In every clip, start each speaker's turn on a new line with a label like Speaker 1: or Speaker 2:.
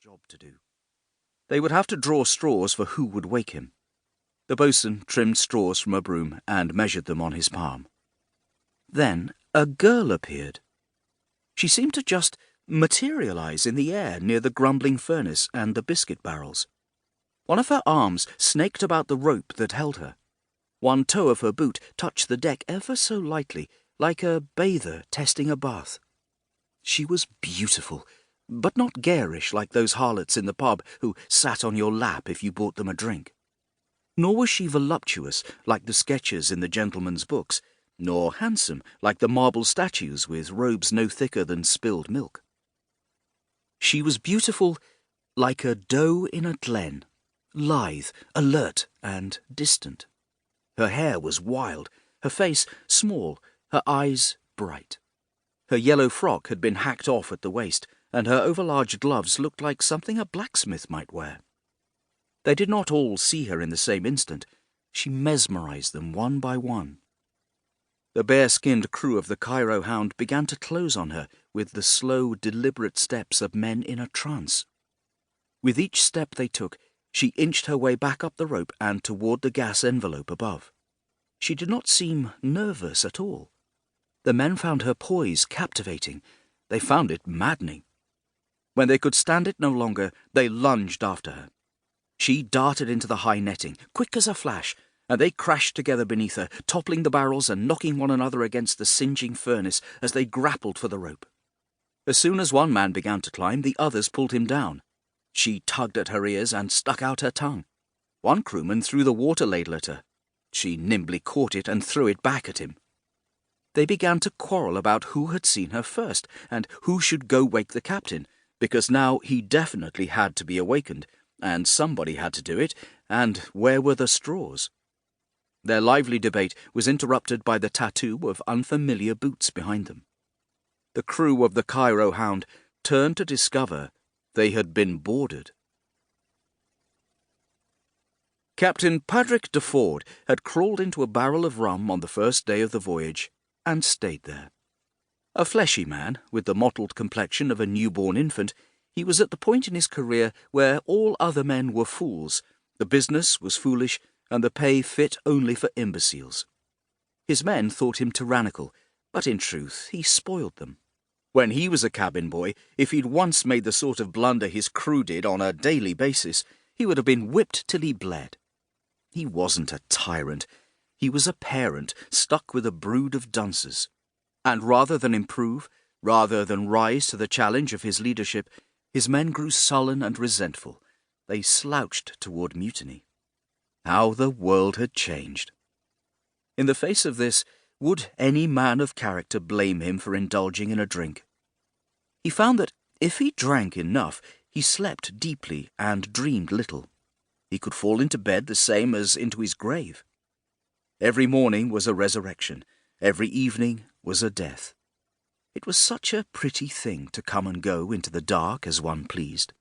Speaker 1: job to do. They would have to draw straws for who would wake him. The boatswain trimmed straws from a broom and measured them on his palm. Then a girl appeared. She seemed to just materialize in the air near the grumbling furnace and the biscuit barrels. One of her arms snaked about the rope that held her. One toe of her boot touched the deck ever so lightly, like a bather testing a bath. She was beautiful, but not garish like those harlots in the pub who sat on your lap if you bought them a drink. Nor was she voluptuous like the sketches in the gentlemen's books, nor handsome like the marble statues with robes no thicker than spilled milk. She was beautiful like a doe in a glen, lithe, alert, and distant. Her hair was wild, her face small, her eyes bright. Her yellow frock had been hacked off at the waist, and her overlarge gloves looked like something a blacksmith might wear. They did not all see her in the same instant. She mesmerized them one by one. The bare-skinned crew of the Cairo Hound began to close on her with the slow, deliberate steps of men in a trance. With each step they took, she inched her way back up the rope and toward the gas envelope above. She did not seem nervous at all. The men found her poise captivating. They found it maddening. When they could stand it no longer, they lunged after her. She darted into the high netting, quick as a flash, and they crashed together beneath her, toppling the barrels and knocking one another against the singeing furnace as they grappled for the rope. As soon as one man began to climb, the others pulled him down. She tugged at her ears and stuck out her tongue. One crewman threw the water ladle at her. She nimbly caught it and threw it back at him. They began to quarrel about who had seen her first, and who should go wake the captain, because now he definitely had to be awakened, and somebody had to do it, and where were the straws? Their lively debate was interrupted by the tattoo of unfamiliar boots behind them. The crew of the Cairo Hound turned to discover they had been boarded. Captain Patrick de Ford had crawled into a barrel of rum on the first day of the voyage and stayed there. A fleshy man, with the mottled complexion of a newborn infant, he was at the point in his career where all other men were fools, the business was foolish, and the pay fit only for imbeciles. His men thought him tyrannical, but in truth he spoiled them. When he was a cabin boy, if he'd once made the sort of blunder his crew did on a daily basis, he would have been whipped till he bled. He wasn't a tyrant. He was a parent stuck with a brood of dunces. And rather than improve, rather than rise to the challenge of his leadership, his men grew sullen and resentful. They slouched toward mutiny. How the world had changed. In the face of this, would any man of character blame him for indulging in a drink? He found that if he drank enough, he slept deeply and dreamed little. He could fall into bed the same as into his grave. Every morning was a resurrection. Every evening was a death. It was such a pretty thing to come and go into the dark as one pleased.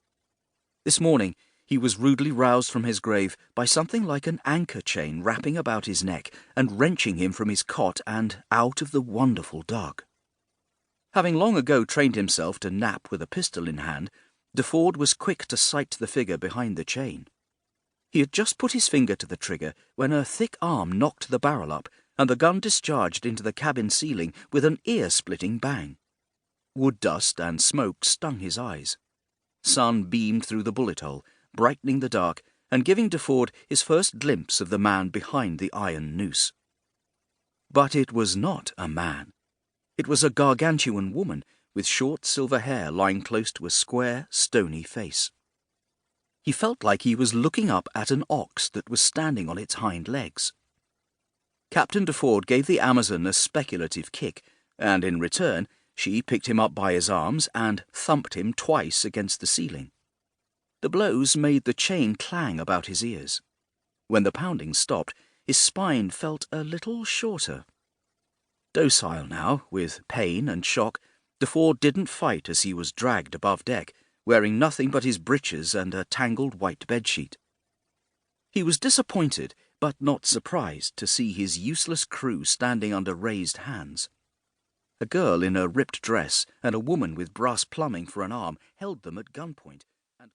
Speaker 1: This morning he was rudely roused from his grave by something like an anchor chain wrapping about his neck and wrenching him from his cot and out of the wonderful dark. Having long ago trained himself to nap with a pistol in hand, de Ford was quick to sight the figure behind the chain. He had just put his finger to the trigger when a thick arm knocked the barrel up, and the gun discharged into the cabin ceiling with an ear-splitting bang. Wood dust and smoke stung his eyes. Sun beamed through the bullet hole, brightening the dark, and giving de Ford his first glimpse of the man behind the iron noose. But it was not a man. It was a gargantuan woman, with short silver hair lying close to a square, stony face. He felt like he was looking up at an ox that was standing on its hind legs. Captain de Ford gave the Amazon a speculative kick, and in return she picked him up by his arms and thumped him twice against the ceiling. The blows made the chain clang about his ears. When the pounding stopped, his spine felt a little shorter. Docile now, with pain and shock, de Ford didn't fight as he was dragged above deck, wearing nothing but his breeches and a tangled white bedsheet. He was disappointed, but not surprised, to see his useless crew standing under raised hands. A girl in a ripped dress and a woman with brass plumbing for an arm held them at gunpoint,